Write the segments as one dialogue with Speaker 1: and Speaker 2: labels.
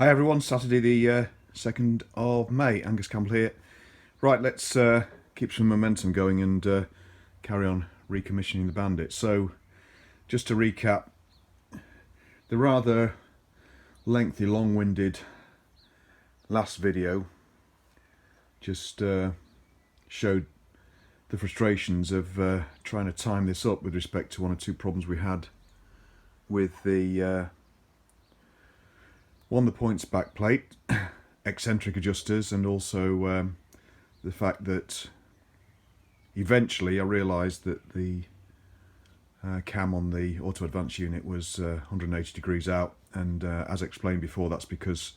Speaker 1: Hi everyone, Saturday the 2nd of May, Angus Campbell here. Right, let's keep some momentum going and carry on recommissioning the Bandit. So, just to recap, the rather lengthy, long-winded last video just showed the frustrations of trying to time this up with respect to one or two problems we had with the the points back plate, eccentric adjusters, and also the fact that eventually I realised that the cam on the auto advance unit was 180 degrees out, and as explained before, that's because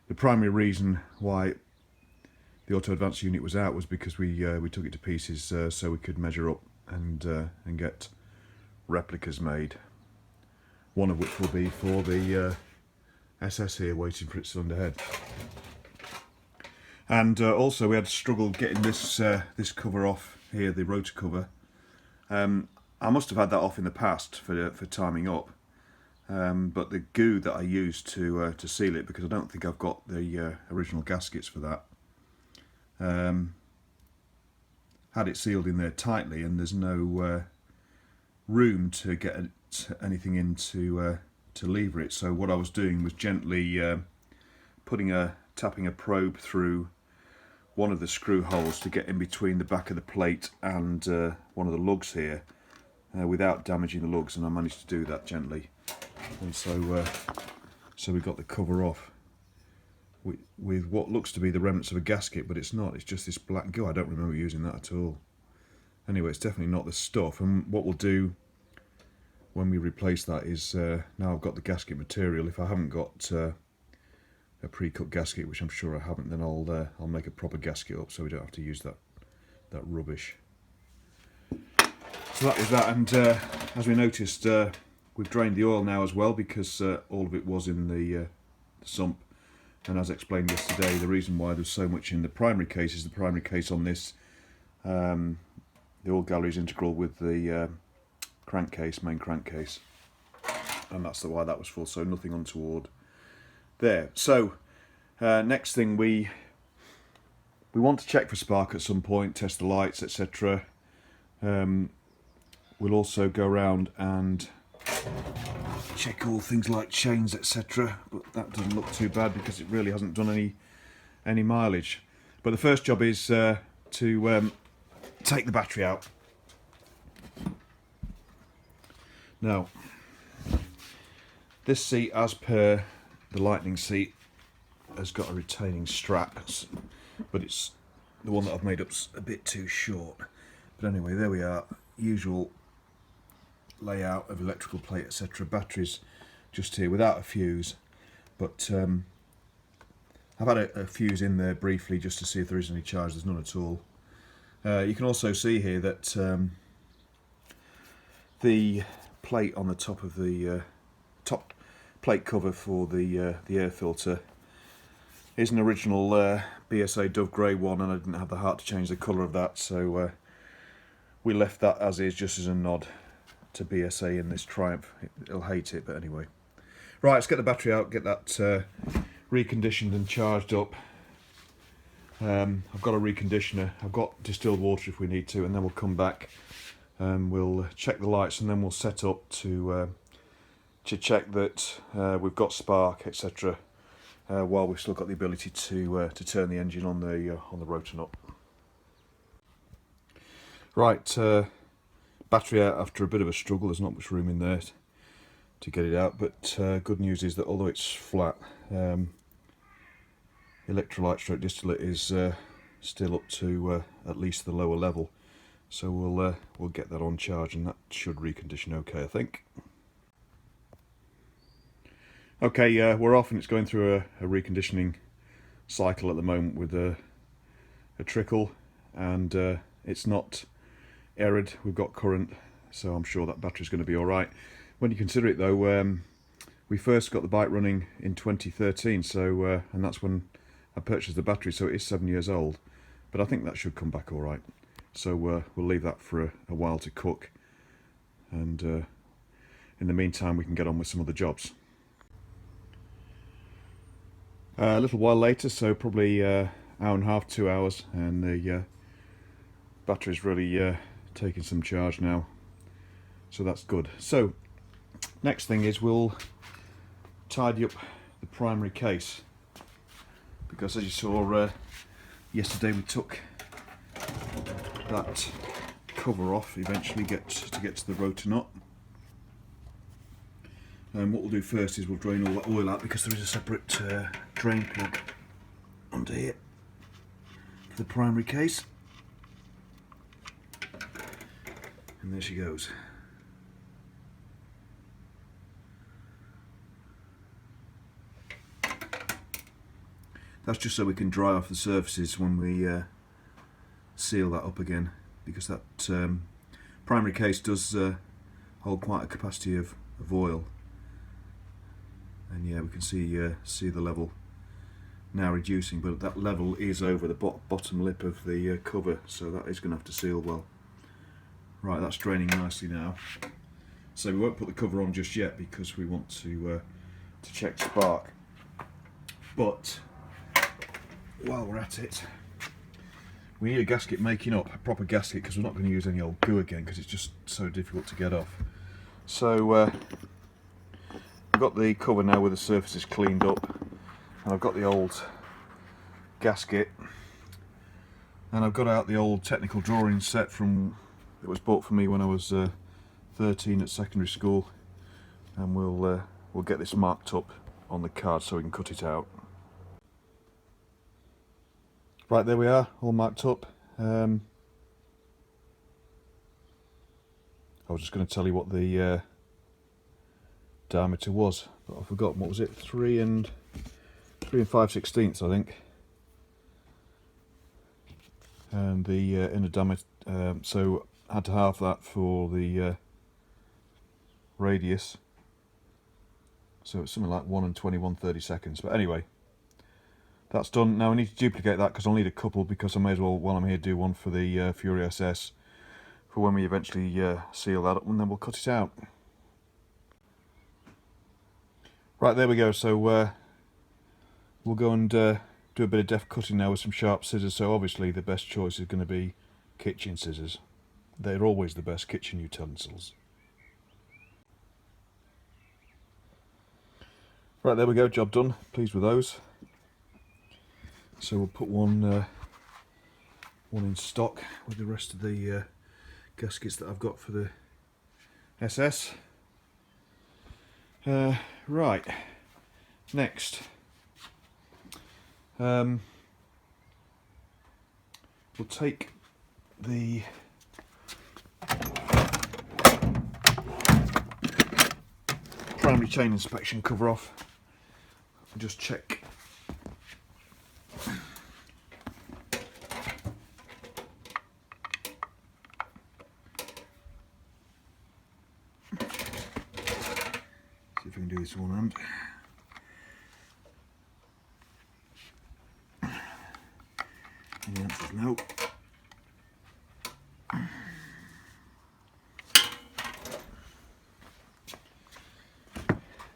Speaker 1: the primary reason why the auto advance unit was out was because we took it to pieces so we could measure up and get replicas made, one of which will be for the SS here, waiting for its cylinder head. And also we had struggled getting this cover off here, the rotor cover. I must have had that off in the past for timing up, but the goo that I used to seal it, because I don't think I've got the original gaskets for that, had it sealed in there tightly, and there's no room to get anything in to lever it. So what I was doing was gently tapping a probe through one of the screw holes to get in between the back of the plate and one of the lugs here, without damaging the lugs, and I managed to do that gently. And so we got the cover off with what looks to be the remnants of a gasket, but it's not. It's just this black goo. I don't remember using that at all. Anyway, it's definitely not the stuff. And what we'll do when we replace that is, now I've got the gasket material, if I haven't got a pre-cut gasket, which I'm sure I haven't, then I'll make a proper gasket up so we don't have to use that rubbish. So that is that, and as we noticed, we've drained the oil now as well, because all of it was in the sump. And as explained yesterday, the reason why there's so much in the primary case is the primary case on this, the oil gallery is integral with the crankcase, main crankcase, and that's why that was full, so nothing untoward there. So next thing, we want to check for spark at some point, test the lights, etc. We'll also go around and check all things like chains, etc., but that doesn't look too bad because it really hasn't done any mileage. But the first job is to take the battery out. Now, this seat, as per the Lightning seat, has got a retaining strap, but it's the one that I've made up's a bit too short. But anyway, there we are. Usual layout of electrical plate, etc. Batteries just here without a fuse, but I've had a fuse in there briefly just to see if there is any charge. There's none at all. You can also see here that the plate on the top of the top plate cover for the air filter is an original BSA Dove Grey one, and I didn't have the heart to change the colour of that, so we left that as is, just as a nod to BSA in this Triumph. It'll hate it, but anyway. Right, let's get the battery out, get that reconditioned and charged up. I've got a reconditioner, I've got distilled water if we need to, and then we'll come back and we'll check the lights, and then we'll set up to check that we've got spark, etc. While we've still got the ability to turn the engine on the rotor nut. Right, battery out after a bit of a struggle. There's not much room in there to get it out, but good news is that although it's flat, electrolyte stroke distillate is still up to at least the lower level, so we'll get that on charge, and that should recondition okay, I think. Okay, we're off, and it's going through a reconditioning cycle at the moment with a trickle, and it's not errored. We've got current, so I'm sure that battery's going to be alright. When you consider it though, we first got the bike running in 2013, so and that's when I purchased the battery, so it is 7 years old, but I think that should come back alright. So we'll leave that for a while to cook, and in the meantime we can get on with some other jobs. A little while later, so probably hour and a half, 2 hours, and the battery's really taking some charge now, so that's good. So next thing is we'll tidy up the primary case, because as you saw yesterday we took that cover off eventually to get to the rotor nut. And what we'll do first is we'll drain all that oil out, because there is a separate drain plug under here for the primary case. And there she goes. That's just so we can dry off the surfaces when we seal that up again, because that primary case does hold quite a capacity of oil. And yeah, we can see the level now reducing, but that level is over the bottom lip of the cover, so that is going to have to seal well. Right, that's draining nicely now. So we won't put the cover on just yet, because we want to check spark. But while we're at it, we need a gasket making up, a proper gasket, because we're not going to use any old goo again, because it's just so difficult to get off. So we've got the cover now with the surfaces cleaned up, and I've got the old gasket, and I've got out the old technical drawing set that was bought for me when I was 13 at secondary school, and we'll get this marked up on the card so we can cut it out. Right, there we are, all marked up. I was just going to tell you what the diameter was, but I've forgotten. What was it? 3 and 5/16, I think. And the inner diameter, so I had to halve that for the radius. So it's something like 1 and 21/32. But anyway, that's done. Now I need to duplicate that, because I'll need a couple, because I may as well, while I'm here, do one for the Fury SS for when we eventually seal that up, and then we'll cut it out. Right, there we go. So we'll go and do a bit of deft cutting now with some sharp scissors. So obviously the best choice is going to be kitchen scissors. They're always the best kitchen utensils. Right, there we go, job done. Pleased with those. So we'll put one in stock with the rest of the gaskets that I've got for the SS. Right, next we'll take the primary chain inspection cover off and just check see if I can do this one hand. And the answer is no.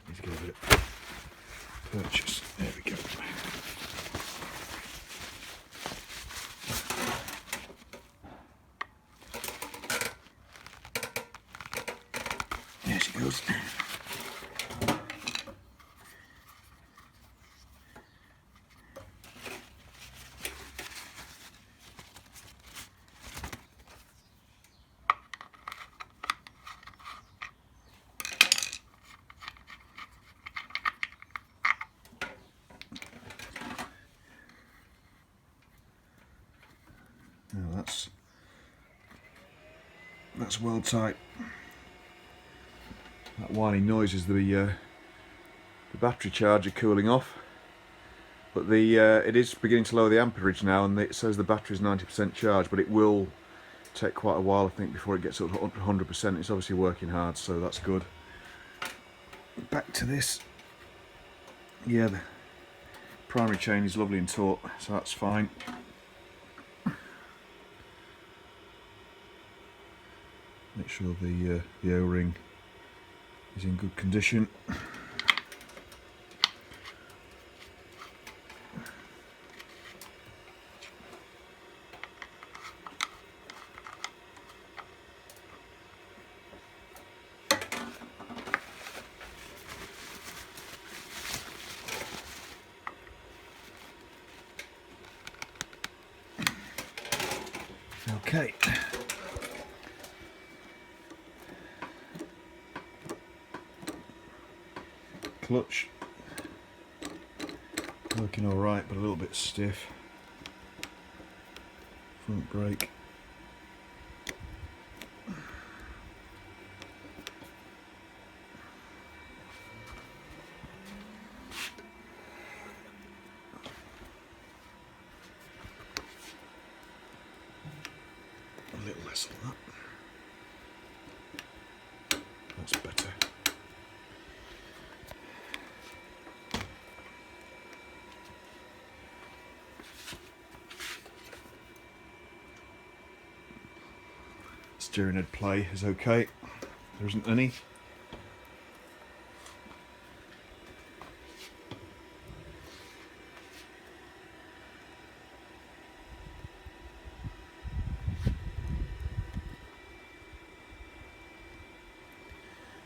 Speaker 1: Need to get a bit of purchase. There we go. There she goes. Now that's well tight. That whining noise is the battery charger cooling off, but it is beginning to lower the amperage now, and it says the battery is 90% charged, but it will take quite a while, I think, before it gets up to 100%. It's obviously working hard, so that's good. Back to this. Yeah, the primary chain is lovely and taut, so that's fine. Make sure the O-ring is in good condition. Okay. Clutch. Working alright, but a little bit stiff. Front brake. A little less on that. That's better. Steering head play is okay. There isn't any.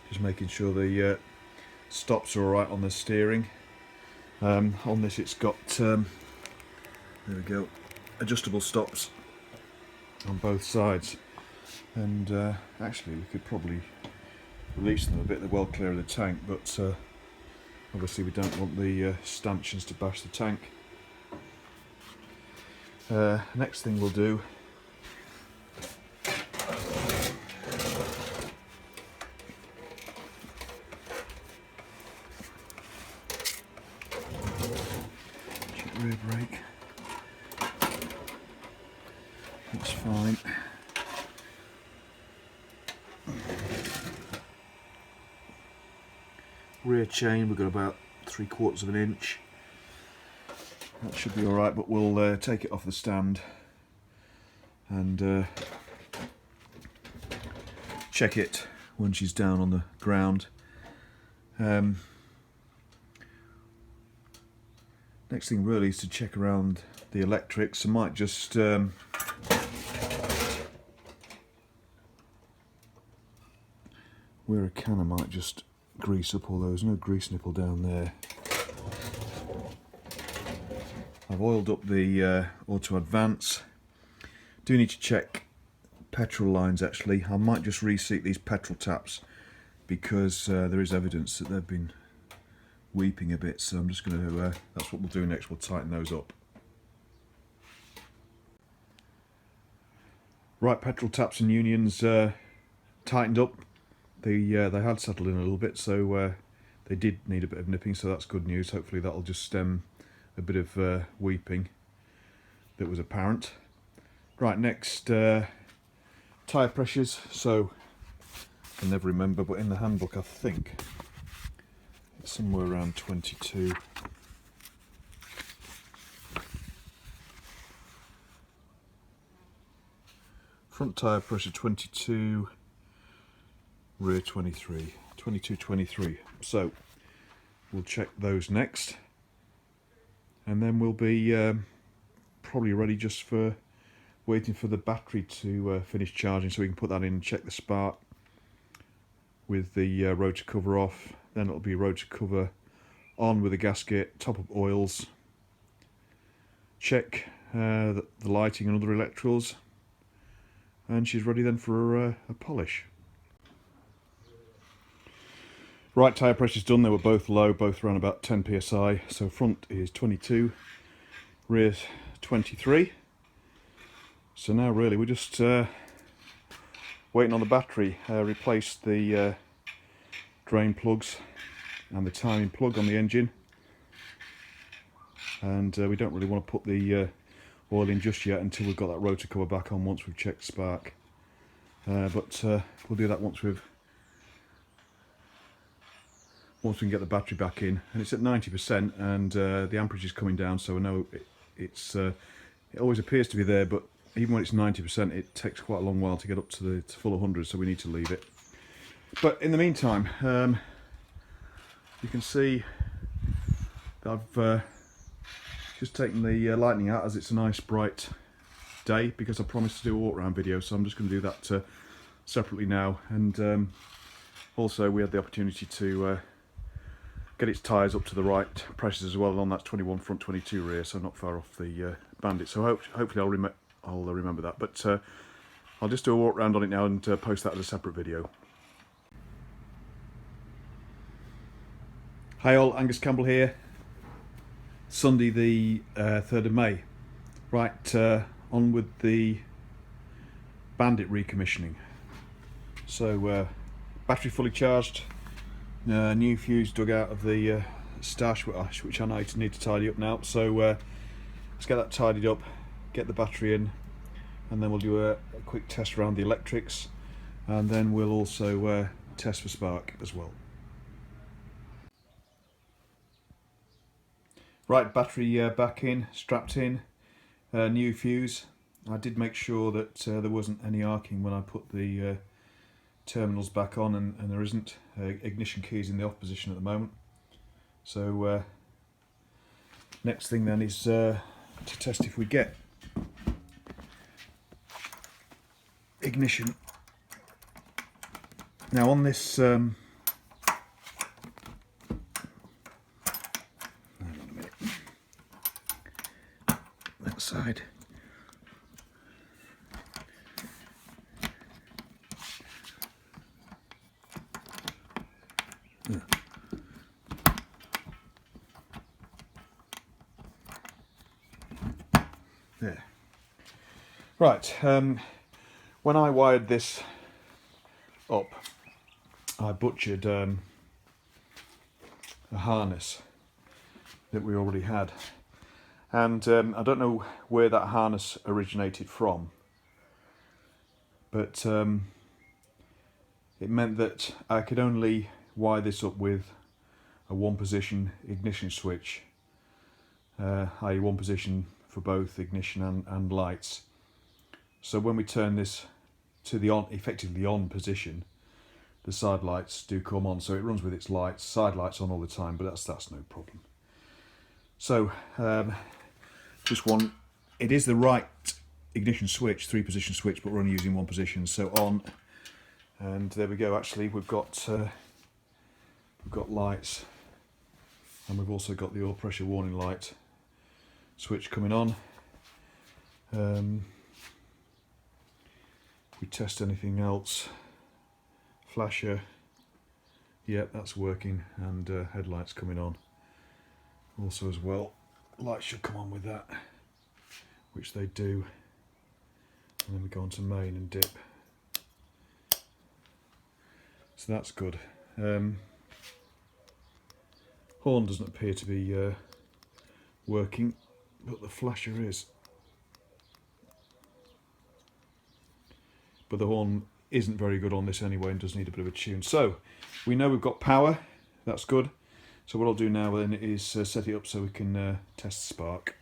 Speaker 1: Just making sure the stops are alright on the steering. On this it's got, there we go, adjustable stops on both sides. And actually we could probably release them a bit, they're well clear of the tank, but obviously we don't want the stanchions to bash the tank. Next thing we'll do check rear brake. That's fine. Rear chain, we've got about 3/4 of an inch. That should be alright, but we'll take it off the stand and check it when she's down on the ground. Next thing really is to check around the electrics. I might just where I can, I might just grease up all those. No grease nipple down there. I've oiled up the auto advance. Do need to check petrol lines actually. I might just reseat these petrol taps because there is evidence that they've been weeping a bit, so I'm just going to, that's what we'll do next, we'll tighten those up. Right, petrol taps and unions tightened up. They had settled in a little bit, so they did need a bit of nipping, so that's good news. Hopefully that'll just stem a bit of weeping that was apparent. Right, next tyre pressures. So I can never remember, but in the handbook I think it's somewhere around 22. Front tyre pressure 22. Rear 23, 22, 23. So we'll check those next, and then we'll be probably ready just for waiting for the battery to finish charging, so we can put that in and check the spark with the rotor cover off. Then it'll be rotor cover on with the gasket, top up oils, check the lighting and other electrics, and she's ready then for a polish. Right, tyre pressure's done. They were both low, both around about 10 psi. So front is 22, rear 23. So now really we're just waiting on the battery. Replaced the drain plugs and the timing plug on the engine. And we don't really want to put the oil in just yet until we've got that rotor cover back on once we've checked spark. But we'll do that once we can get the battery back in, and it's at 90%, and the amperage is coming down, so I know it always appears to be there, but even when it's 90% it takes quite a long while to get up to the full 100, so we need to leave it. But in the meantime, you can see that I've just taken the lighting out, as it's a nice bright day, because I promised to do a walk around video, so I'm just going to do that separately now. And also we had the opportunity to get its tyres up to the right pressures as well, and on that's 21 front, 22 rear, so not far off the Bandit. So hopefully I'll remember that. But I'll just do a walk around on it now and post that as a separate video. Hi all, Angus Campbell here. Sunday the 3rd of May. Right, on with the Bandit recommissioning. So battery fully charged, new fuse dug out of the stash, which I need to tidy up now. So let's get that tidied up, get the battery in, and then we'll do a quick test around the electrics, and then we'll also test for spark as well. Right, battery back in, strapped in, new fuse. I did make sure that there wasn't any arcing when I put the terminals back on, and there isn't. Ignition keys in the off position at the moment. So next thing then is to test if we get ignition. Now on this that side, there. Right, when I wired this up, I butchered a harness that we already had, and I don't know where that harness originated from, but it meant that I could only wire this up with a one position ignition switch, i.e. one position for both ignition and lights. So when we turn this to the effectively on position, the side lights do come on, so it runs with its lights, side lights on all the time, but that's no problem. So this one, it is the right ignition switch, 3-position switch, but we're only using one position. So on, and there we go. Actually, we've got lights, and we've also got the oil pressure warning light switch coming on. We test anything else. Flasher, yep, that's working, and headlights coming on also as well. Lights should come on with that, which they do, and then we go on to main and dip, so that's good. Horn doesn't appear to be working, but the flasher is. But the horn isn't very good on this anyway and does need a bit of a tune. So we know we've got power, that's good. So what I'll do now then is set it up so we can test spark.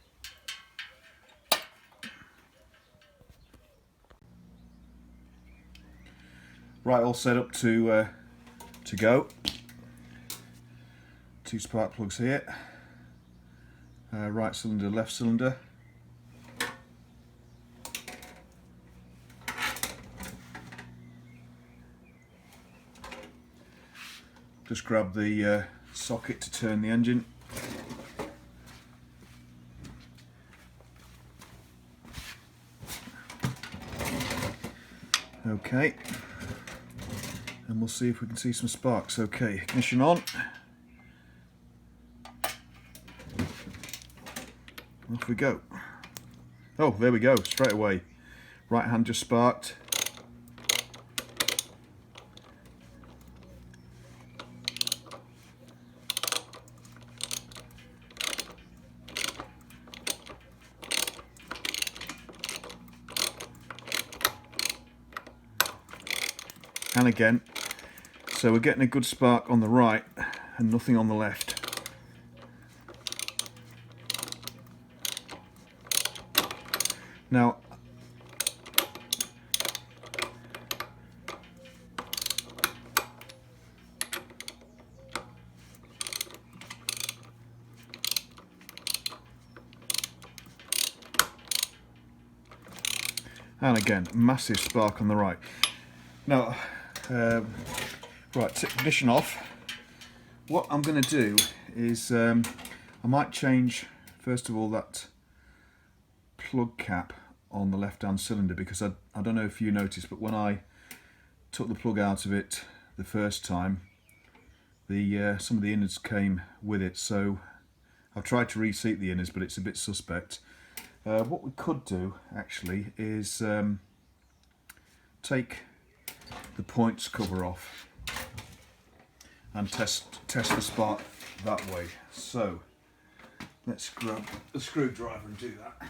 Speaker 1: Right, all set up to go. 2 spark plugs here, right cylinder, left cylinder. Just grab the socket to turn the engine. Okay, and we'll see if we can see some sparks. Okay, ignition on. Off we go. Oh, there we go, straight away. Right hand just sparked. And again, so we're getting a good spark on the right and nothing on the left. Now and again, massive spark on the right. Now right, ignition off. What I'm going to do is I might change first of all that plug cap on the left hand cylinder, because I don't know if you noticed, but when I took the plug out of it the first time, some of the innards came with it, so I've tried to reseat the innards, but it's a bit suspect. What we could do actually is take the points cover off and test the spark that way. So let's grab a screwdriver and do that.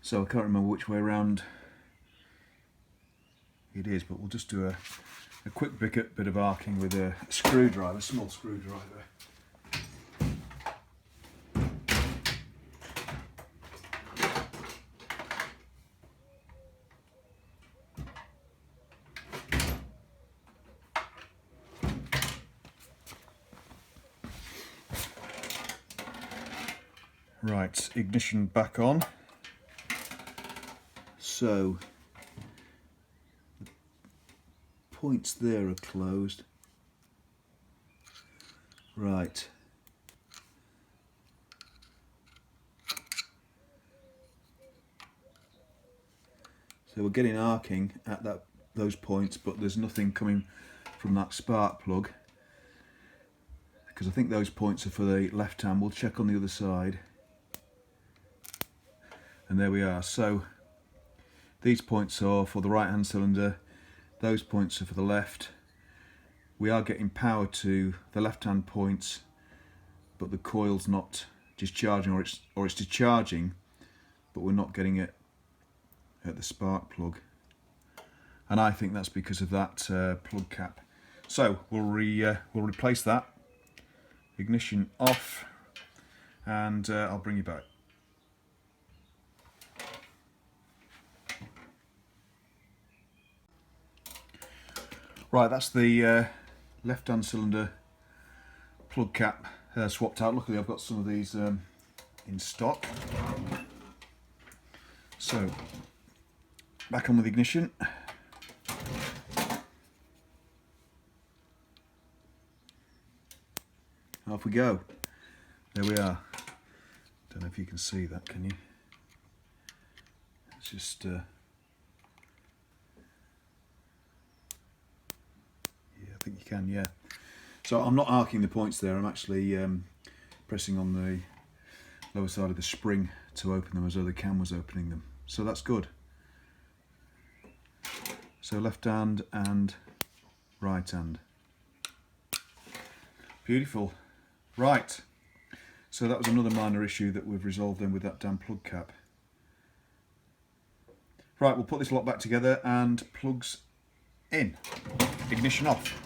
Speaker 1: So I can't remember which way around it is, but we'll just do a quick bit of arcing with a screwdriver, a small screwdriver. Right, ignition back on. So the points there are closed. Right. So we're getting arcing at those points, but there's nothing coming from that spark plug, because I think those points are for the left hand. We'll check on the other side. And there we are. So these points are for the right hand cylinder, those points are for the left. We are getting power to the left hand points, but the coil's not discharging, or it's discharging, but we're not getting it at the spark plug. And I think that's because of that plug cap. So we'll replace that. Ignition off, and I'll bring you back. Right, that's the left hand cylinder plug cap swapped out. Luckily I've got some of these in stock. So back on with ignition. Off we go. There we are. Don't know if you can see that, can you? It's just I think you can, yeah. So I'm not arcing the points there, I'm actually pressing on the lower side of the spring to open them as though the cam was opening them. So that's good. So left hand and right hand. Beautiful. Right. So that was another minor issue that we've resolved then with that damn plug cap. Right, we'll put this lot back together and plugs in. Ignition off.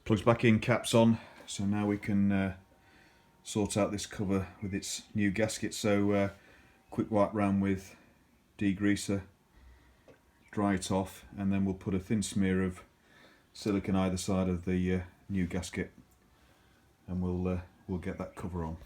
Speaker 1: Plugs back in, caps on. So now we can sort out this cover with its new gasket. So quick wipe round with degreaser, dry it off, and then we'll put a thin smear of silicone either side of the new gasket, and we'll get that cover on.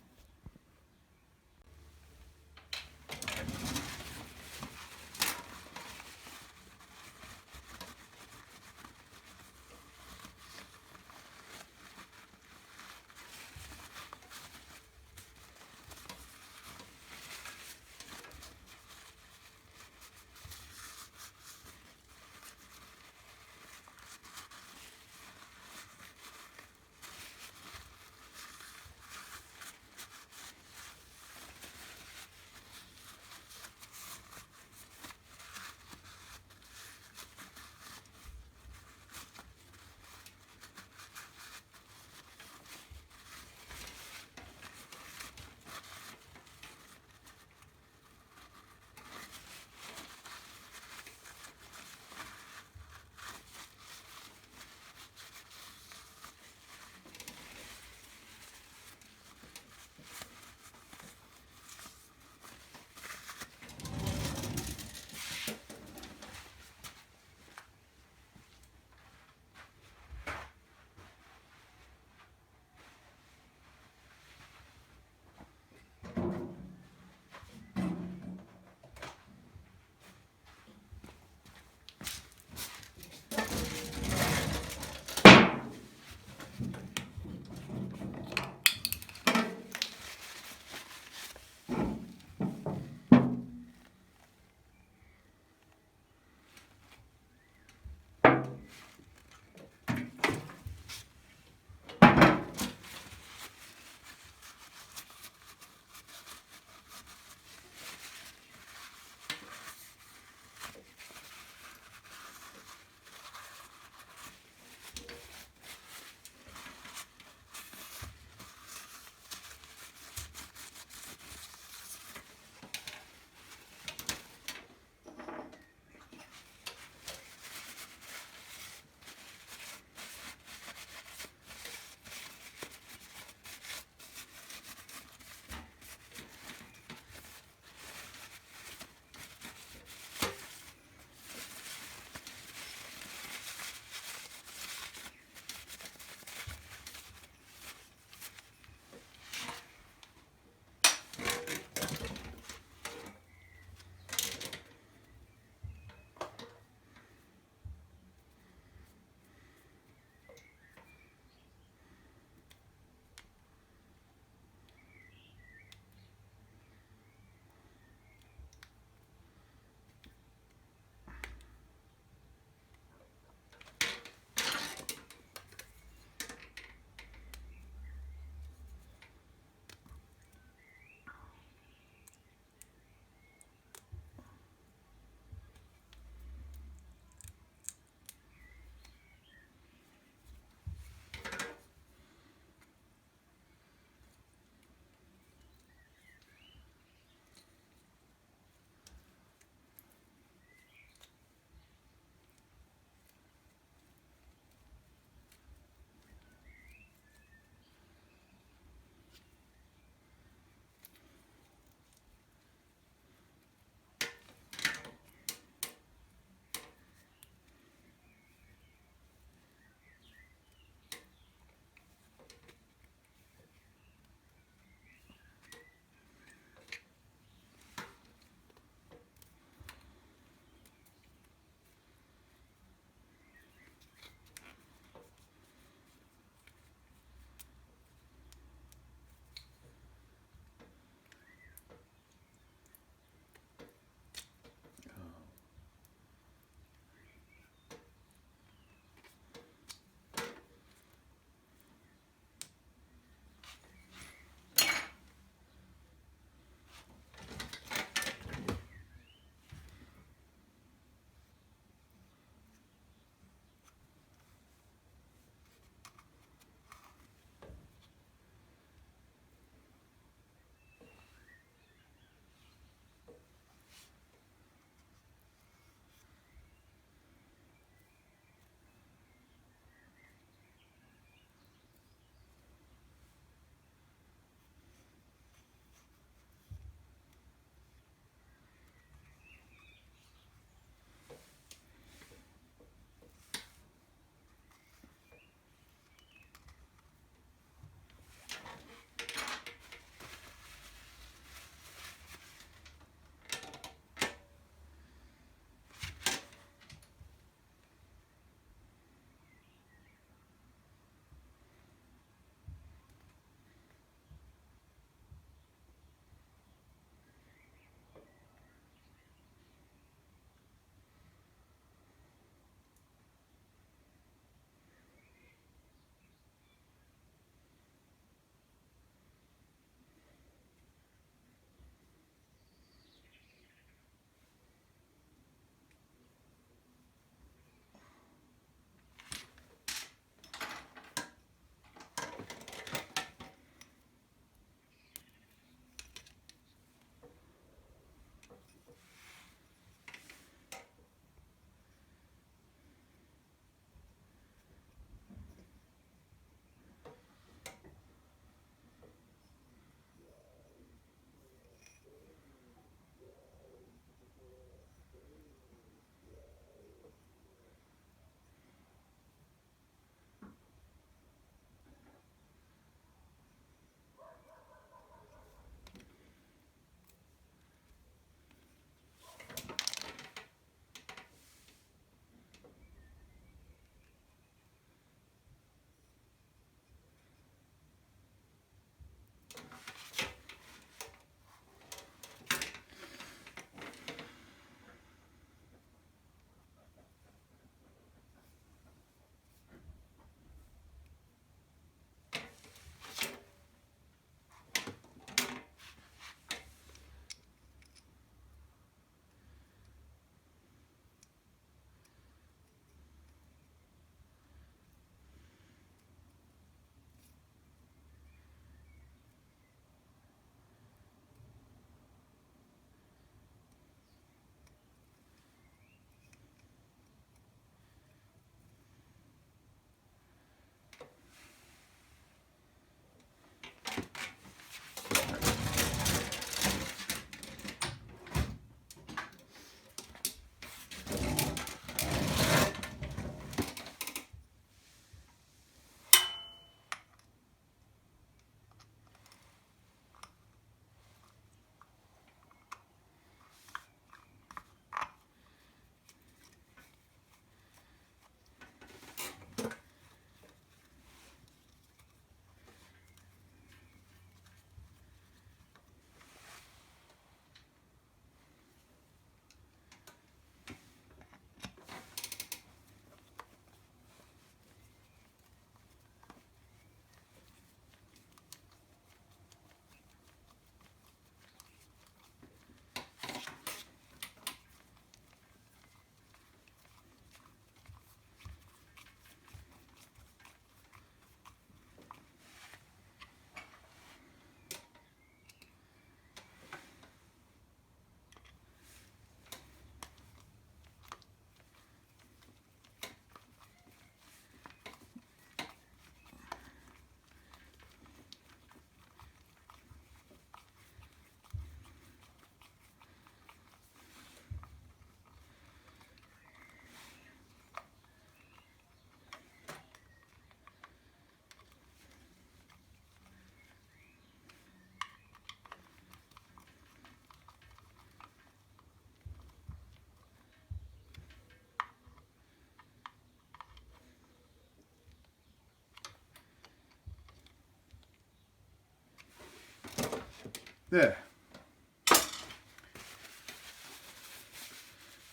Speaker 1: There.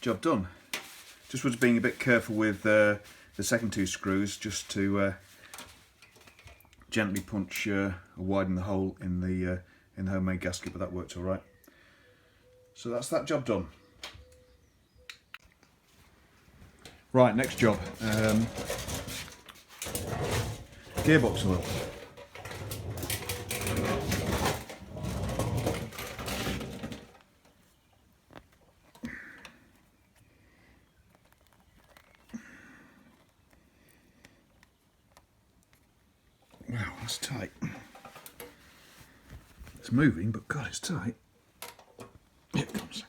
Speaker 1: Job done. Just was being a bit careful with the second two screws, just to gently punch or widen the hole in the homemade gasket, but that worked all right. So that's that job done. Right, next job. Gearbox oil. Wow, that's tight. It's moving, but God, it's tight. Here it comes.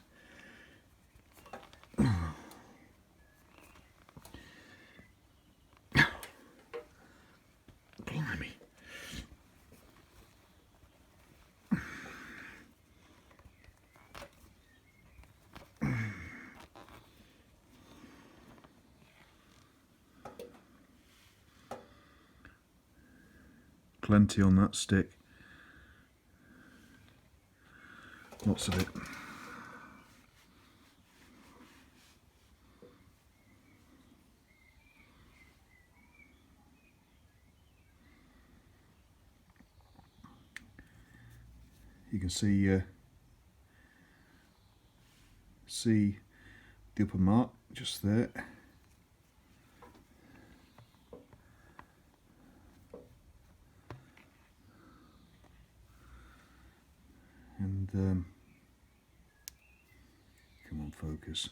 Speaker 1: Blimey. Plenty on that stick. Lots of it. You can see the upper mark just there. And come on, focus.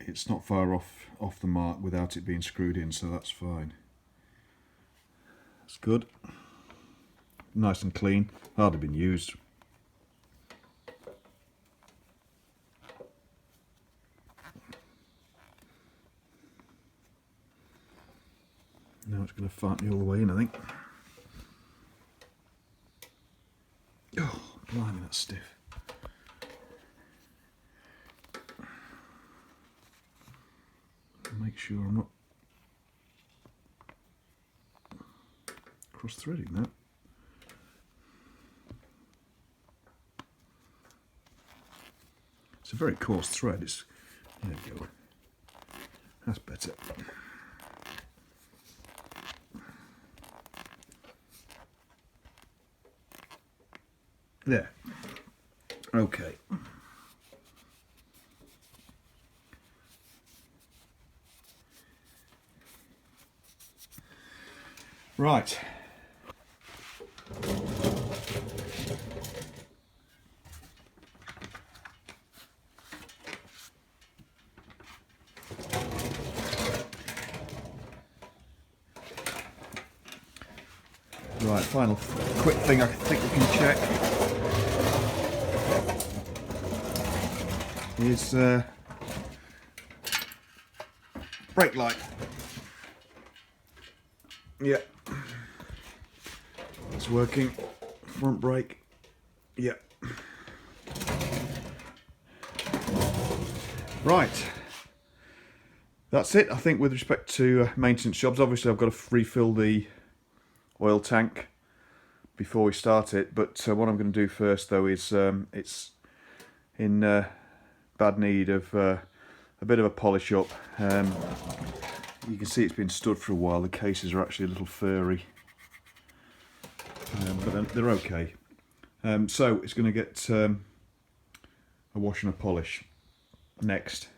Speaker 1: It's not far off the mark without it being screwed in, so that's fine. That's good. Nice and clean. Hardly been used. Now it's going to fight me all the way in, I think. Oh, blimey, that's stiff. Make sure I'm not cross-threading that. It's a very coarse thread. There we go. That's better. There. Okay. Right. Right, final quick thing I think we can check is brake light. Yeah, it's working. Front brake. Yeah. Right. That's it, I think, with respect to maintenance jobs. Obviously, I've got to refill the oil tank before we start it, but what I'm going to do first, though, is it's in bad need of a bit of a polish up. You can see it's been stood for a while. The cases are actually a little furry, but they're okay. So it's going to get a wash and a polish next.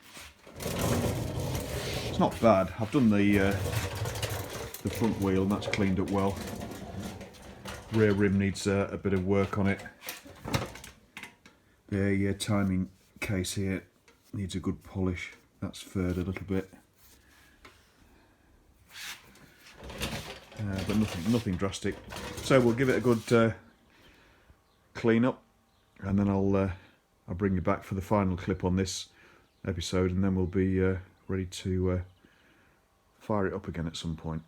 Speaker 1: It's not bad. I've done the front wheel and that's cleaned up well. Rear rim needs a bit of work on it. The timing case here needs a good polish. That's furred a little bit. But nothing drastic. So we'll give it a good clean up, and then I'll bring you back for the final clip on this episode, and then we'll be ready to fire it up again at some point.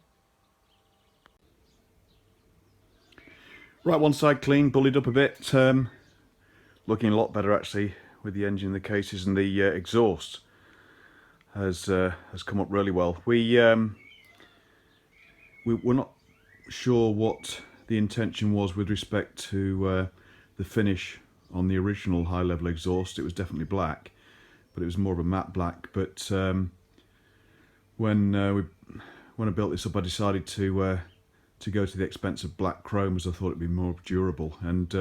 Speaker 1: Right, one side clean, bullied up a bit, looking a lot better actually with the engine, the cases and the exhaust. has come up really well. We're not sure what the intention was with respect to the finish on the original high level exhaust. It was definitely black, but it was more of a matte black. But when I built this up, I decided to go to the expense of black chrome, as I thought it'd be more durable, and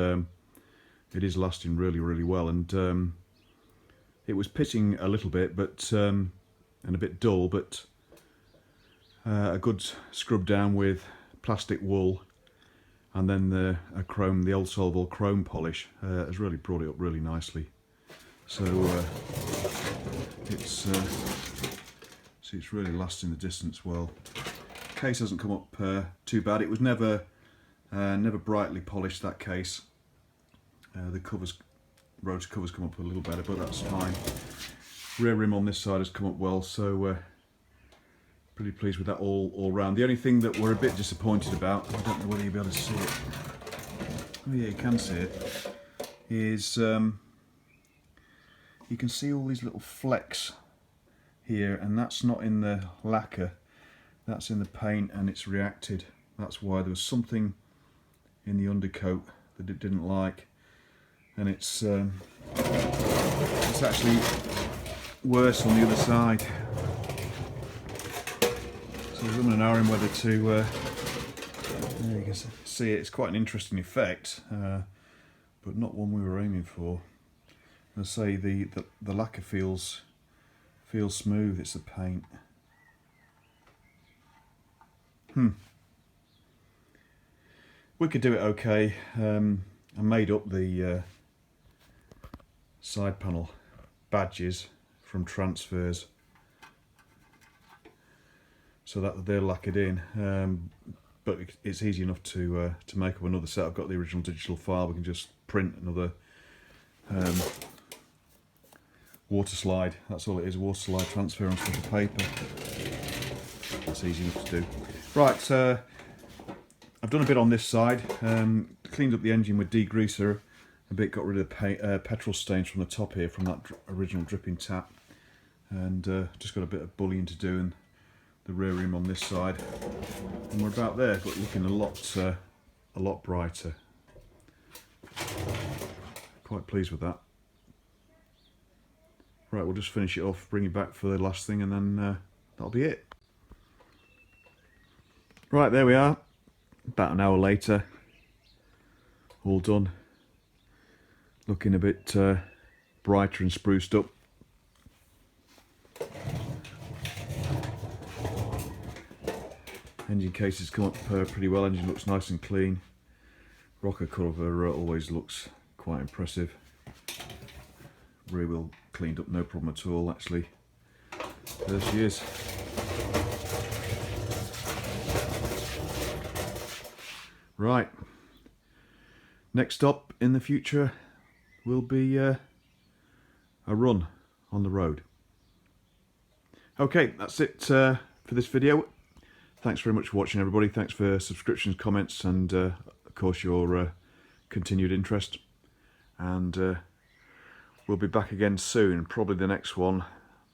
Speaker 1: it is lasting really well. And it was pitting a little bit, but and a bit dull, but a good scrub down with plastic wool, and then the old Solvol chrome polish has really brought it up really nicely. So it's really lasting the distance well. Case hasn't come up too bad. It was never brightly polished, that case. The rotor covers come up a little better, but that's fine. Rear rim on this side has come up well, so pretty pleased with that all round. The only thing that we're a bit disappointed about, I don't know whether you'll be able to see it, oh yeah, you can see it, is you can see all these little flecks here, and that's not in the lacquer, that's in the paint, and it's reacted. That's why there was something in the undercoat that it didn't like, and it's actually worse on the other side. So we're running an hour in whether to there you can see it. It's quite an interesting effect, but not one we were aiming for. As I say, the lacquer feels smooth. It's the paint. We could do it okay. I made up the side panel badges from transfers so that they're lacquered in, but it's easy enough to make up another set. I've got the original digital file. We can just print another water slide. That's all it is, a water slide transfer on slip of paper. That's easy enough to do. Right, I've done a bit on this side, cleaned up the engine with degreaser a bit, got rid of the petrol stains from the top here from that original dripping tap, and just got a bit of bullying to do, and the rear rim on this side, and we're about there, but looking a lot brighter. Quite pleased with that. Right, we'll just finish it off, bring it back for the last thing, and then that'll be it. Right, there we are, about an hour later, all done, looking a bit brighter and spruced up. Engine case has come up pretty well, engine looks nice and clean. Rocker cover always looks quite impressive. Rear wheel cleaned up, no problem at all, actually. There she is. Right, next up in the future will be a run on the road. Okay, that's it for this video. Thanks very much for watching, everybody. Thanks for subscriptions, comments, and of course your continued interest. And we'll be back again soon. Probably the next one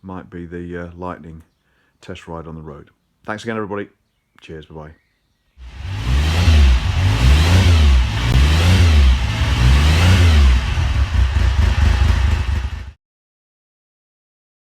Speaker 1: might be the Lightning test ride on the road. Thanks again, everybody. Cheers, bye-bye.